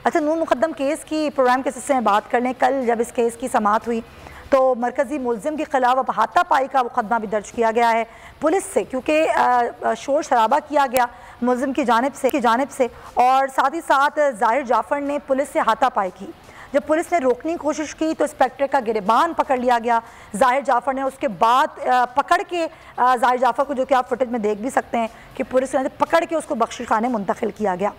अच्छा, नून मुकद्दम केस की प्रोग्राम के सिलसिले में बात कर लें। कल जब इस केस की समाअत हुई तो मरकज़ी मुलजिम के खिलाफ अब हाथापाई का मुकदमा भी दर्ज किया गया है पुलिस से, क्योंकि शोर शराबा किया गया मुलजिम की जानिब से और साथ ही साथ ज़ाहिर जाफ़र ने पुलिस से हाथापाई की। जब पुलिस ने रोकने की कोशिश की तो इंस्पेक्टर का गिरबान पकड़ लिया गया ज़ाहिर जाफ़र ने। उसके बाद पकड़ के ज़ाहिर जाफ़र को, जो कि आप फुटेज में देख भी सकते हैं कि पुलिस ने पकड़ के उसको बख्शी खाने मुंतकिल किया गया।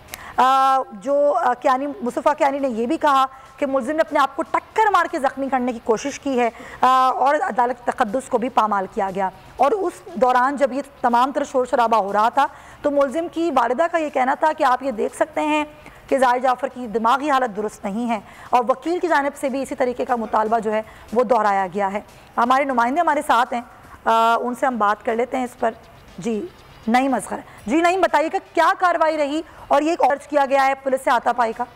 जो कियानी मुस्तफ़ा कियानी ने यह भी कहा कि मुलजिम ने अपने आप को टक्कर मार के ज़ख्मी करने की कोशिश की है और अदालत तक़द्दुस को भी पामाल किया गया। और उस दौरान जब ये तमाम तरह शोर शराबा हो रहा था तो मुलजिम की वालिदा का ये कहना था कि आप ये देख सकते हैं कि ज़ाहिर जाफ़र की दिमागी हालत दुरुस्त नहीं है, और वकील की जानिब से भी इसी तरीके का मुतालबा जो है वो दोहराया गया है। हमारे नुमाइंदे हमारे साथ हैं, उनसे हम बात कर लेते हैं इस पर। जी नईम असगर, जी नईम बताइएगा क्या कार्रवाई रही और ये अर्ज किया गया है पुलिस से हाथापाई का?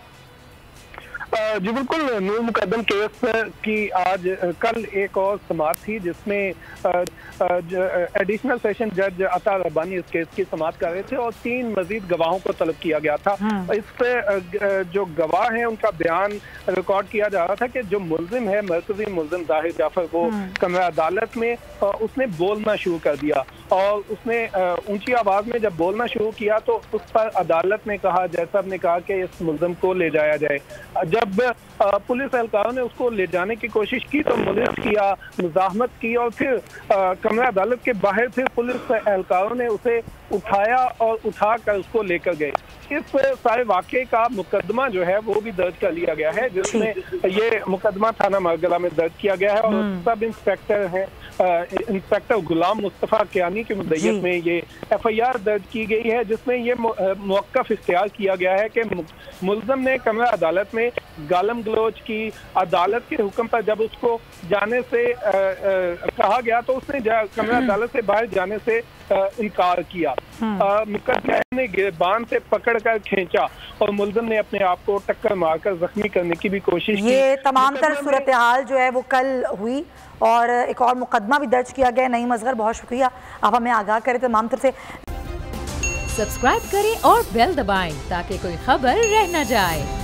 जी बिल्कुल, नून मुकद्दम केस की आज कल एक और समाअत थी जिसमें एडिशनल सेशन जज अता रब्बानी इस केस की समाअत कर रहे थे और 3 मजीद गवाहों को तलब किया गया था। इस पे जो गवाह हैं उनका बयान रिकॉर्ड किया जा रहा था कि जो मुलजिम है, मरकजी मुलजिम ज़ाहिर जाफ़र, वो कमरा अदालत में उसने बोलना शुरू कर दिया और उसने ऊंची आवाज में जब बोलना शुरू किया तो उस पर अदालत ने कहा, जैसा ने कहा कि इस मुलजिम को ले जाया जाए। जब पुलिस एहलकारों ने उसको ले जाने की कोशिश की तो मुलिस किया, मुजाहमत की और फिर कमरा अदालत के बाहर फिर पुलिस एहलकारों ने उसे उठाया और उठाकर उसको लेकर गए। इस सारे वाक़े का मुकदमा जो है वो भी दर्ज कर लिया गया है, जिसमें ये मुकदमा थाना मरगला में दर्ज किया गया है और सब इंस्पेक्टर हैं इंस्पेक्टर गुलाम मुस्तफ़ा कियानी की मुद्दत में ये FIR दर्ज की गई है, जिसमें ये मौक़िफ़ इख्तियार किया गया है कि मुलज़म ने कमरा अदालत में गालम गलोच की। अदालत के हुक्म पर जब उसको जाने से कहा गया तो उसने कमरा अदालत से बाहर जाने से इनकार किया। मुकद्दमा ने गिरबान से पकड़कर खींचा और मुलज़िम ने अपने आप को टक्कर मारकर जख्मी करने की भी कोशिश की। ये तमाम तरह सूरत हाल जो है वो कल हुई और एक और मुकदमा भी दर्ज किया गया। नईम असगर, बहुत शुक्रिया, आप हमें आगाह करें तमाम तरह से। सब्सक्राइब करें और बेल दबाएं ताकि कोई खबर रह न जाए।